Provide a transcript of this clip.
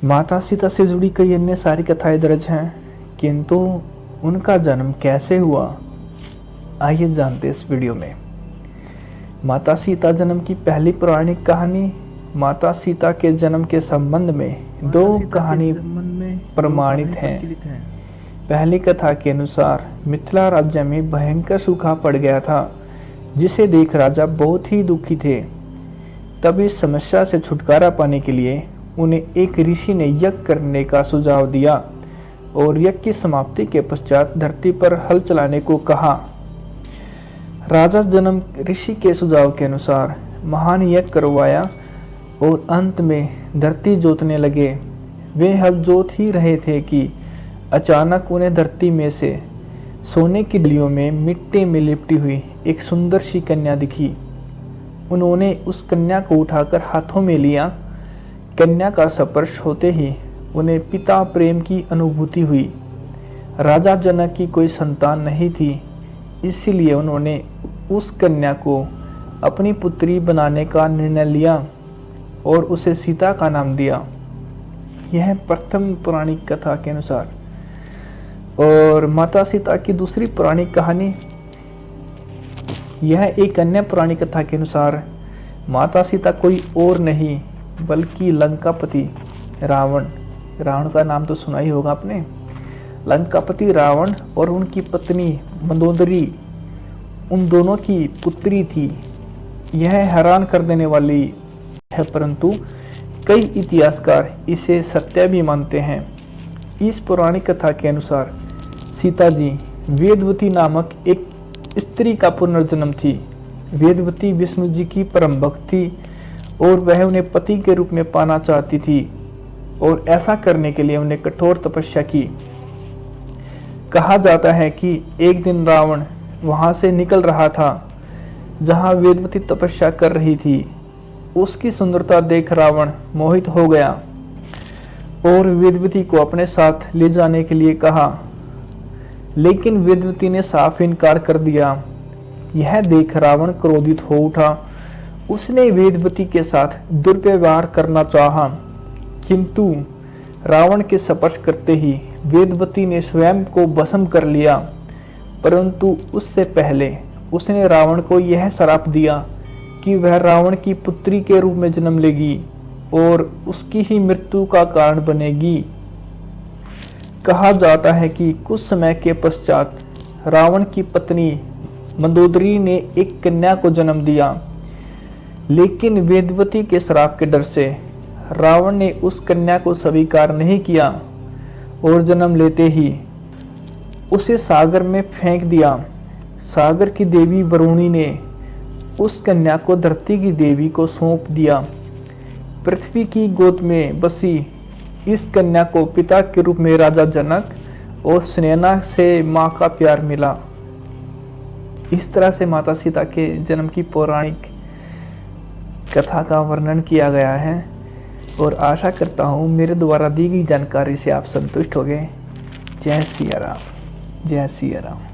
माता सीता से जुड़ी कई अन्य सारी कथाएं दर्ज हैं, किंतु उनका जन्म कैसे हुआ, आइए जानते इस वीडियो में। माता सीता जन्म की पहली पौराणिक कहानी। माता सीता के जन्म के संबंध में दो कहानी प्रमाणित हैं। पहली कथा के अनुसार मिथिला राज्य में भयंकर सूखा पड़ गया था, जिसे देख राजा बहुत ही दुखी थे। तब इस समस्या से छुटकारा पाने के लिए उन्हें एक ऋषि ने यज्ञ करने का सुझाव दिया और यज्ञ की समाप्ति के पश्चात धरती पर हल चलाने को कहा। राजा जनक ऋषि के सुझाव के अनुसार महान यज्ञ करवाया और अंत में धरती जोतने लगे। वे हल जोत ही रहे थे कि अचानक उन्हें धरती में से सोने की डलियों में मिट्टी में लिपटी हुई एक सुंदर सी कन्या दिखी। उन्होंने उस कन्या को उठाकर हाथों में लिया। कन्या का स्पर्श होते ही उन्हें पिता प्रेम की अनुभूति हुई। राजा जनक की कोई संतान नहीं थी, इसलिए उन्होंने उस कन्या को अपनी पुत्री बनाने का निर्णय लिया और उसे सीता का नाम दिया। यह प्रथम पौराणिक कथा के अनुसार। और माता सीता की दूसरी पौराणिक कहानी, यह एक अन्य पौराणिक कथा के अनुसार माता सीता कोई और नहीं बल्कि लंकापति रावण का नाम तो सुना ही होगा आपने। लंकापति रावण और उनकी पत्नी मंदोदरी उन दोनों की पुत्री थी। यह हैरान कर देने वाली है, परंतु कई इतिहासकार इसे सत्य भी मानते हैं। इस पौराणिक कथा के अनुसार सीता जी वेदवती नामक एक स्त्री का पुनर्जन्म थी। वेदवती विष्णु जी की परम भक्त थी और वह उन्हें पति के रूप में पाना चाहती थी, और ऐसा करने के लिए उन्हें कठोर तपस्या की। कहा जाता है कि एक दिन रावण वहां से निकल रहा था जहां वेदवती तपस्या कर रही थी। उसकी सुंदरता देख रावण मोहित हो गया और वेदवती को अपने साथ ले जाने के लिए कहा, लेकिन वेदवती ने साफ इनकार कर दिया। यह देख रावण क्रोधित हो उठा। उसने वेदवती के साथ दुर्व्यवहार करना चाहा, किंतु रावण के स्पर्श करते ही वेदवती ने स्वयं को भस्म कर लिया। परंतु उससे पहले उसने रावण को यह श्राप दिया कि वह रावण की पुत्री के रूप में जन्म लेगी और उसकी ही मृत्यु का कारण बनेगी। कहा जाता है कि कुछ समय के पश्चात रावण की पत्नी मंदोदरी ने एक कन्या को जन्म दिया, लेकिन वेदवती के श्राप के डर से रावण ने उस कन्या को स्वीकार नहीं किया और जन्म लेते ही उसे सागर में फेंक दिया। सागर की देवी वरुणी ने उस कन्या को धरती की देवी को सौंप दिया। पृथ्वी की गोद में बसी इस कन्या को पिता के रूप में राजा जनक और सुनैना से मां का प्यार मिला। इस तरह से माता सीता के जन्म की पौराणिक कथा का वर्णन किया गया है, और आशा करता हूँ मेरे द्वारा दी गई जानकारी से आप संतुष्ट हो गए। जय सिया राम, जय सिया राम।